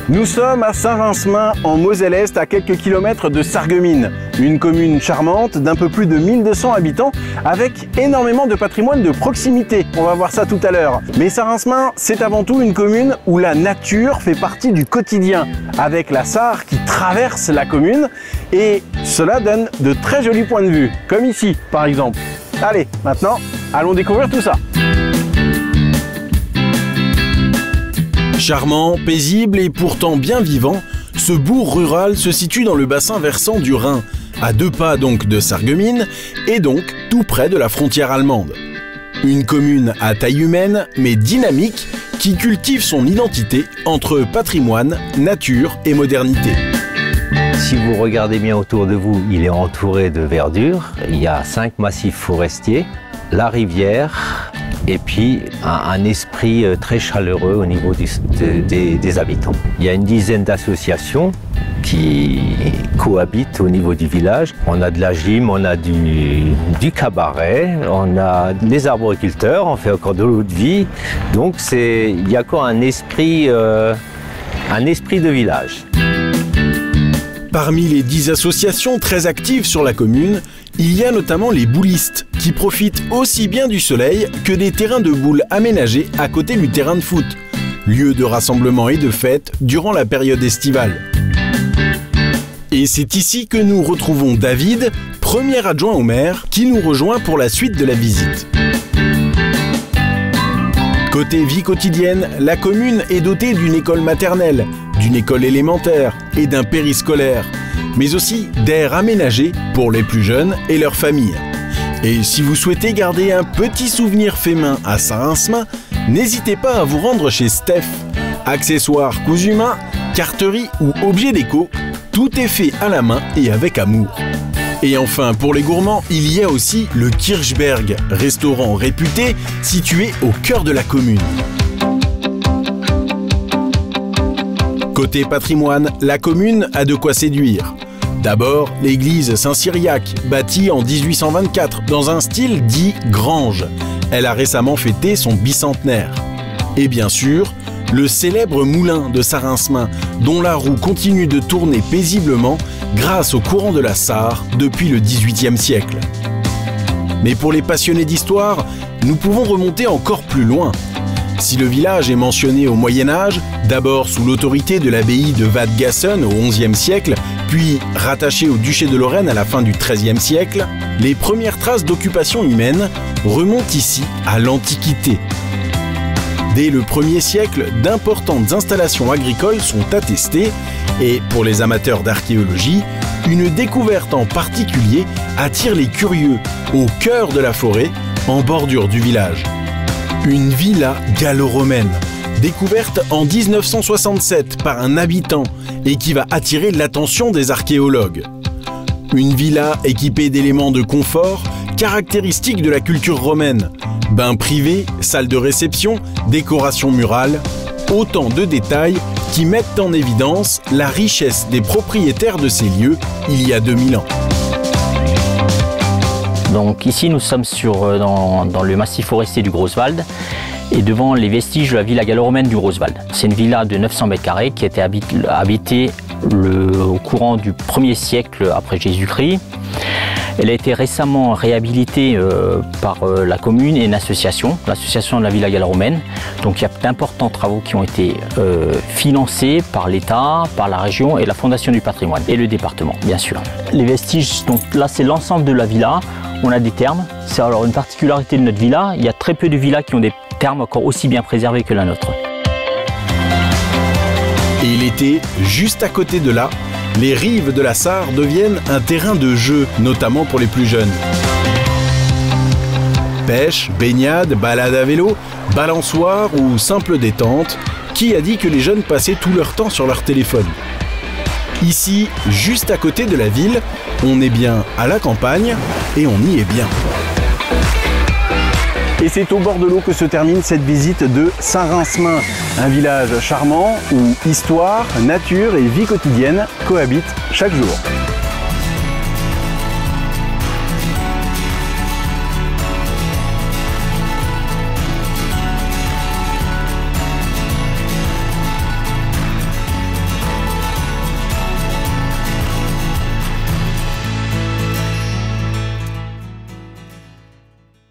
Nous sommes à Saint-Rincemin, en Moselle-Est, à quelques kilomètres de Sarreguemines. Une commune charmante d'un peu plus de 1200 habitants, avec énormément de patrimoine de proximité. On va voir ça tout à l'heure. Mais Saint-Rincemin, c'est avant tout une commune où la nature fait partie du quotidien, avec la Sarre qui traverse la commune, et cela donne de très jolis points de vue, comme ici par exemple. Allez, maintenant, allons découvrir tout ça. Charmant, paisible et pourtant bien vivant, ce bourg rural se situe dans le bassin versant du Rhin, à 2 pas donc de Sarreguemines et donc tout près de la frontière allemande. Une commune à taille humaine mais dynamique qui cultive son identité entre patrimoine, nature et modernité. Si vous regardez bien autour de vous, il est entouré de verdure. Il y a 5 massifs forestiers, la rivière et puis un esprit très chaleureux au niveau des habitants. Il y a une dizaine d'associations qui cohabitent au niveau du village. On a de la gym, on a du cabaret, on a des arboriculteurs, on fait encore de l'eau de vie. Donc il y a encore un esprit de village. Parmi les 10 associations très actives sur la commune, il y a notamment les boulistes, qui profitent aussi bien du soleil que des terrains de boules aménagés à côté du terrain de foot, lieu de rassemblement et de fête durant la période estivale. Et c'est ici que nous retrouvons David, premier adjoint au maire, qui nous rejoint pour la suite de la visite. Côté vie quotidienne, la commune est dotée d'une école maternelle, d'une école élémentaire et d'un périscolaire, mais aussi d'aires aménagées pour les plus jeunes et leurs familles. Et si vous souhaitez garder un petit souvenir fait main à Saint-Rincemin, n'hésitez pas à vous rendre chez Steph. Accessoires cousu main, carterie ou objets déco, tout est fait à la main et avec amour. Et enfin, pour les gourmands, il y a aussi le Kirchberg, restaurant réputé situé au cœur de la commune. Côté patrimoine, la commune a de quoi séduire. D'abord, l'église Saint-Cyriaque, bâtie en 1824 dans un style dit grange. Elle a récemment fêté son bicentenaire. Et bien sûr, le célèbre moulin de Saint-Rincemin, dont la roue continue de tourner paisiblement grâce au courant de la Sarre depuis le XVIIIe siècle. Mais pour les passionnés d'histoire, nous pouvons remonter encore plus loin. Si le village est mentionné au Moyen-Âge, d'abord sous l'autorité de l'abbaye de Wadgassen au XIe siècle, puis rattaché au duché de Lorraine à la fin du XIIIe siècle, les premières traces d'occupation humaine remontent ici à l'Antiquité. Dès le 1er siècle, d'importantes installations agricoles sont attestées et, pour les amateurs d'archéologie, une découverte en particulier attire les curieux au cœur de la forêt, en bordure du village. Une villa gallo-romaine, découverte en 1967 par un habitant et qui va attirer l'attention des archéologues. Une villa équipée d'éléments de confort caractéristiques de la culture romaine. Bain privé, salle de réception, décoration murale, autant de détails qui mettent en évidence la richesse des propriétaires de ces lieux il y a 2000 ans. Donc ici nous sommes dans le massif forestier du Grosswald et devant les vestiges de la villa gallo-romaine du Grosswald. C'est une villa de 900 mètres carrés qui a été habitée au courant du 1er siècle après Jésus-Christ. Elle a été récemment réhabilitée par la commune et une association, l'association de la villa gallo-romaine. Donc il y a d'importants travaux qui ont été financés par l'État, par la région et la Fondation du patrimoine et le département, bien sûr. Les vestiges, donc là c'est l'ensemble de la villa. On a des thermes. C'est alors une particularité de notre villa. Il y a très peu de villas qui ont des thermes encore aussi bien préservés que la nôtre. Et l'été, juste à côté de là, les rives de la Sarre deviennent un terrain de jeu, notamment pour les plus jeunes. Pêche, baignade, balade à vélo, balançoire ou simple détente, qui a dit que les jeunes passaient tout leur temps sur leur téléphone? Ici, juste à côté de la ville, on est bien à la campagne et on y est bien. Et c'est au bord de l'eau que se termine cette visite de Saint-Rincemin, un village charmant où histoire, nature et vie quotidienne cohabitent chaque jour.